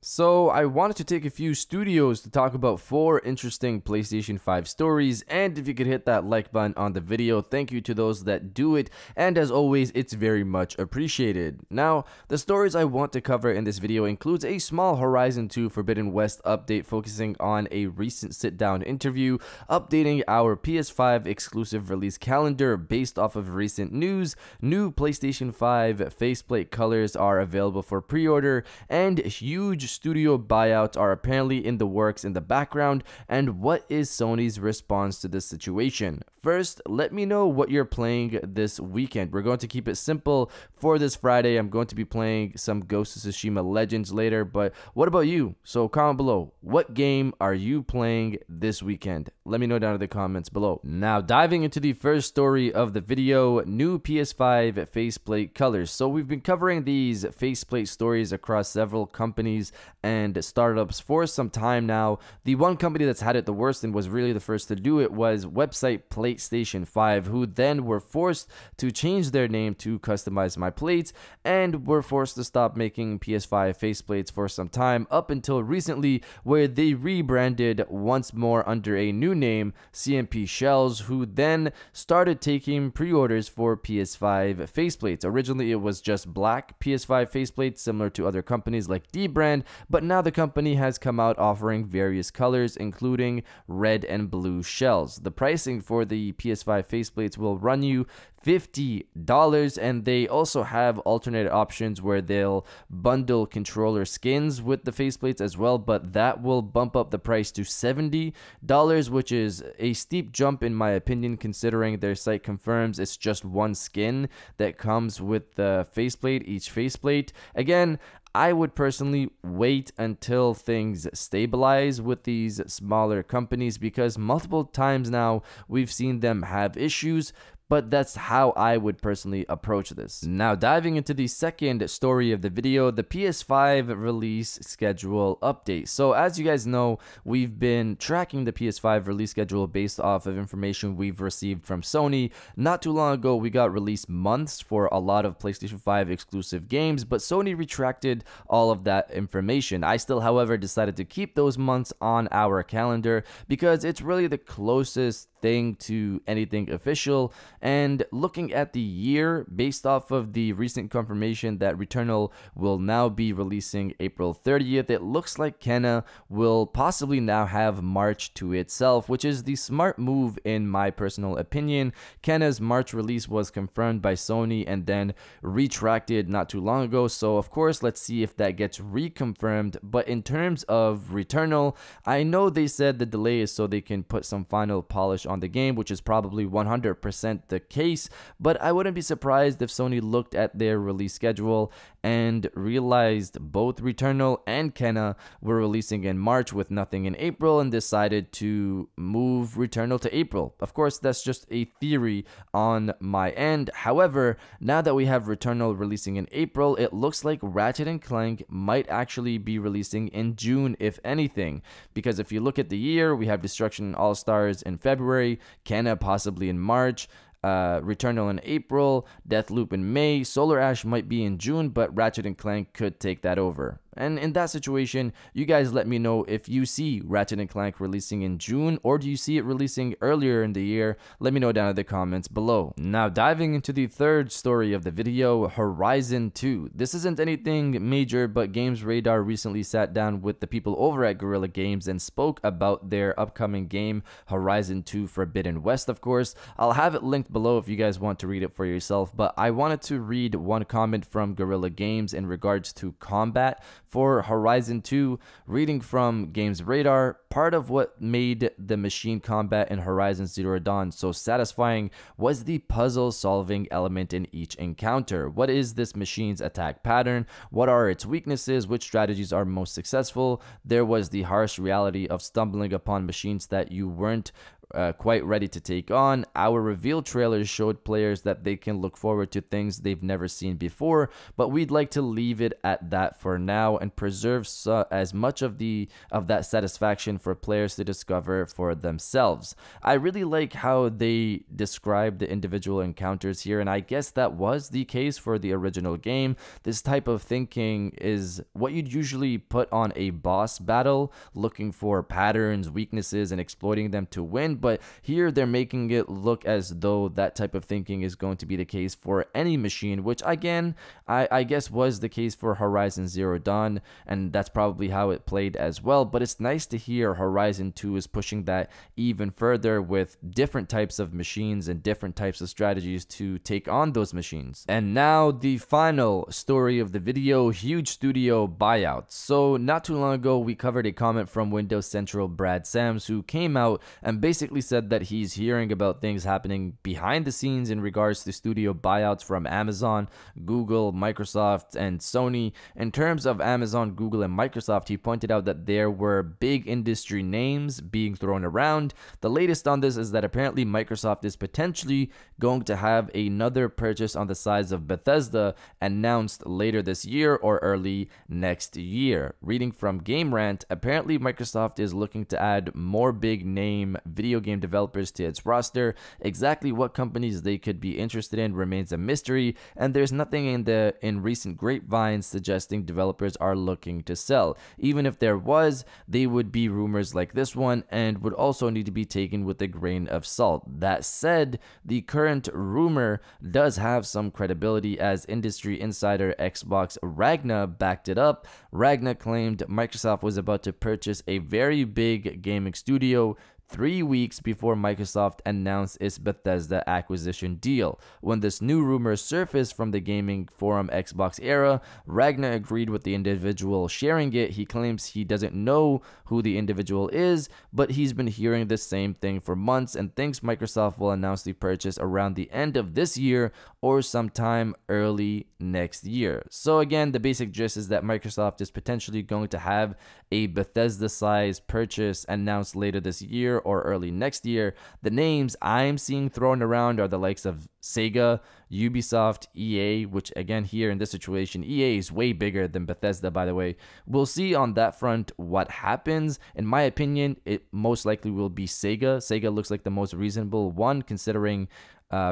So, I wanted to take a few studios to talk about 4 interesting PlayStation 5 stories, and if you could hit that like button on the video, thank you to those that do it, and as always, it's very much appreciated. Now, the stories I want to cover in this video includes a small Horizon 2 Forbidden West update focusing on a recent sit-down interview, updating our PS5 exclusive release calendar based off of recent news, new PlayStation 5 faceplate colors are available for pre-order, and huge studio buyouts are apparently in the works in the background, and what is Sony's response to this situation. First, let me know what you're playing this weekend. We're going to keep it simple for this Friday. I'm going to be playing some Ghost of Tsushima Legends later, but what about you? So comment below, what game are you playing this weekend? Let me know down in the comments below. Now, diving into the first story of the video, new PS5 faceplate colors. So we've been covering these faceplate stories across several companies and startups for some time now. The one company that's had it the worst and was really the first to do it was website PlayStation 5, who then were forced to change their name to Customize My Plates and were forced to stop making PS5 faceplates for some time up until recently, where they rebranded once more under a new name, CMP Shells, who then started taking pre-orders for PS5 faceplates. Originally it was just black PS5 faceplates similar to other companies like Dbrand, but now the company has come out offering various colors including red and blue shells. The pricing for the PS5 faceplates will run you $50, and they also have alternate options where they'll bundle controller skins with the faceplates as well, but that will bump up the price to $70, which is a steep jump in my opinion, considering their site confirms it's just one skin that comes with the faceplate, each faceplate. Again, I would personally wait until things stabilize with these smaller companies, because multiple times now we've seen them have issues, but that's how I would personally approach this. Now, diving into the second story of the video, the PS5 release schedule update. So as you guys know, we've been tracking the PS5 release schedule based off of information we've received from Sony. Not too long ago, we got release months for a lot of PlayStation 5 exclusive games, but Sony retracted all of that information. I still, however, decided to keep those months on our calendar because it's really the closest thing to anything official. And looking at the year, based off of the recent confirmation that Returnal will now be releasing April 30th, it looks like Kena will possibly now have March to itself, which is the smart move in my personal opinion. Kena's March release was confirmed by Sony and then retracted not too long ago, so of course let's see if that gets reconfirmed. But in terms of Returnal, I know they said the delay is so they can put some final polish on the game, which is probably 100% the case, but I wouldn't be surprised if Sony looked at their release schedule and realized both Returnal and Kena were releasing in March with nothing in April and decided to move Returnal to April. Of course, that's just a theory on my end. However, now that we have Returnal releasing in April, it looks like Ratchet & Clank might actually be releasing in June, if anything, because if you look at the year, we have Destruction All-Stars in February, Kena possibly in March, Returnal in April, Deathloop in May, Solar Ash might be in June, but Ratchet & Clank could take that over. And in that situation, you guys let me know if you see Ratchet & Clank releasing in June, or do you see it releasing earlier in the year? Let me know down in the comments below. Now, diving into the third story of the video, Horizon 2. This isn't anything major, but Games Radar recently sat down with the people over at Guerrilla Games and spoke about their upcoming game, Horizon 2 Forbidden West, of course. I'll have it linked below if you guys want to read it for yourself, but I wanted to read one comment from Guerrilla Games in regards to combat for Horizon 2. Reading from Games Radar, part of what made the machine combat in Horizon Zero Dawn so satisfying was the puzzle-solving element in each encounter. What is this machine's attack pattern? What are its weaknesses? Which strategies are most successful? There was the harsh reality of stumbling upon machines that you weren't quite ready to take on. Our reveal trailers showed players that they can look forward to things they've never seen before, but we'd like to leave it at that for now and preserve as much of that satisfaction for players to discover for themselves. I really like how they describe the individual encounters here, and I guess that was the case for the original game. This type of thinking is what you'd usually put on a boss battle, looking for patterns, weaknesses, and exploiting them to win, but here they're making it look as though that type of thinking is going to be the case for any machine, which again, I guess was the case for Horizon Zero Dawn, and that's probably how it played as well, but it's nice to hear Horizon 2 is pushing that even further with different types of machines and different types of strategies to take on those machines. And now the final story of the video, huge studio buyouts. So not too long ago, we covered a comment from Windows Central Brad Sams, who came out and basically said that he's hearing about things happening behind the scenes in regards to studio buyouts from Amazon, Google, Microsoft, and Sony. In terms of Amazon, Google, and Microsoft, he pointed out that there were big industry names being thrown around. The latest on this is that apparently Microsoft is potentially going to have another purchase on the size of Bethesda announced later this year or early next year. Reading from Game Rant, apparently Microsoft is looking to add more big name video game developers to its roster. Exactly what companies they could be interested in remains a mystery, and there's nothing in recent grapevines suggesting developers are looking to sell. Even if there was, they would be rumors like this one and would also need to be taken with a grain of salt. That said, the current rumor does have some credibility, as industry insider Xbox Ragna backed it up. Ragna claimed Microsoft was about to purchase a very big gaming studio 3 weeks before Microsoft announced its Bethesda acquisition deal. When this new rumor surfaced from the gaming forum Xbox Era, Ragnar agreed with the individual sharing it. He claims he doesn't know who the individual is, but he's been hearing the same thing for months and thinks Microsoft will announce the purchase around the end of this year or sometime early next year. So again, the basic gist is that Microsoft is potentially going to have a Bethesda-sized purchase announced later this year or early next year. The names I'm seeing thrown around are the likes of Sega, Ubisoft, EA, which again here in this situation, EA is way bigger than Bethesda, by the way. We'll see on that front what happens. In my opinion, it most likely will be Sega. Sega looks like the most reasonable one considering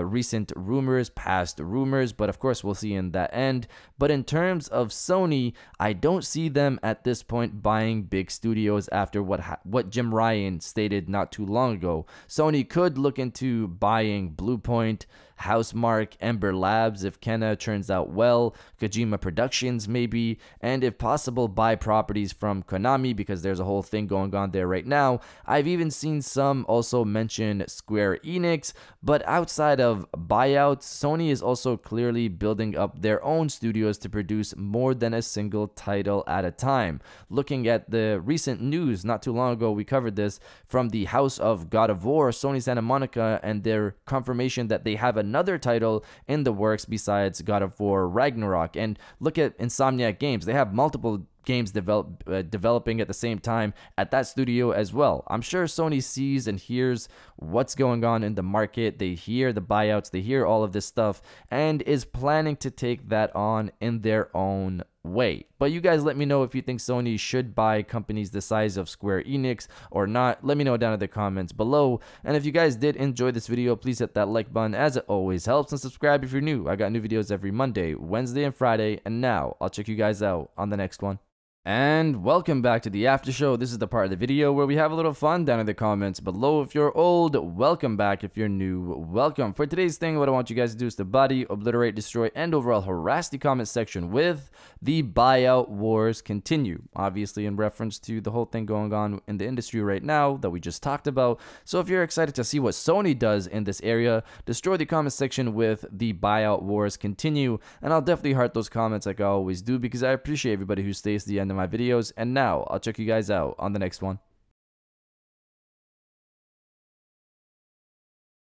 recent rumors, past rumors, but of course we'll see in that end. But in terms of Sony, I don't see them at this point buying big studios after what Jim Ryan stated not too long ago. Sony could look into buying Bluepoint, Housemarque, Ember Labs if Kena turns out well, Kojima Productions maybe, and if possible buy properties from Konami because there's a whole thing going on there right now. I've even seen some also mention Square Enix, but outside of buyouts, Sony is also clearly building up their own studios to produce more than a single title at a time. Looking at the recent news, not too long ago we covered this, from the House of God of War, Sony Santa Monica, and their confirmation that they have another title in the works besides God of War Ragnarok. And look at Insomniac Games, they have multiple games developing at the same time at that studio as well. I'm sure Sony sees and hears what's going on in the market. They hear the buyouts, they hear all of this stuff, and is planning to take that on in their own way. But you guys let me know if you think Sony should buy companies the size of Square Enix or not. Let me know down in the comments below. And if you guys did enjoy this video, please hit that like button as it always helps, and subscribe if you're new. I got new videos every Monday, Wednesday, and Friday. And now I'll check you guys out on the next one. And welcome back to the after show. This is the part of the video where we have a little fun down in the comments below. If you're old, welcome back. If you're new, welcome. For today's thing, what I want you guys to do is to body, obliterate, destroy, and overall harass the comment section with the buyout wars continue. Obviously in reference to the whole thing going on in the industry right now that we just talked about. So if you're excited to see what Sony does in this area, destroy the comment section with the buyout wars continue. And I'll definitely heart those comments like I always do because I appreciate everybody who stays to the end of my videos. And now I'll check you guys out on the next one.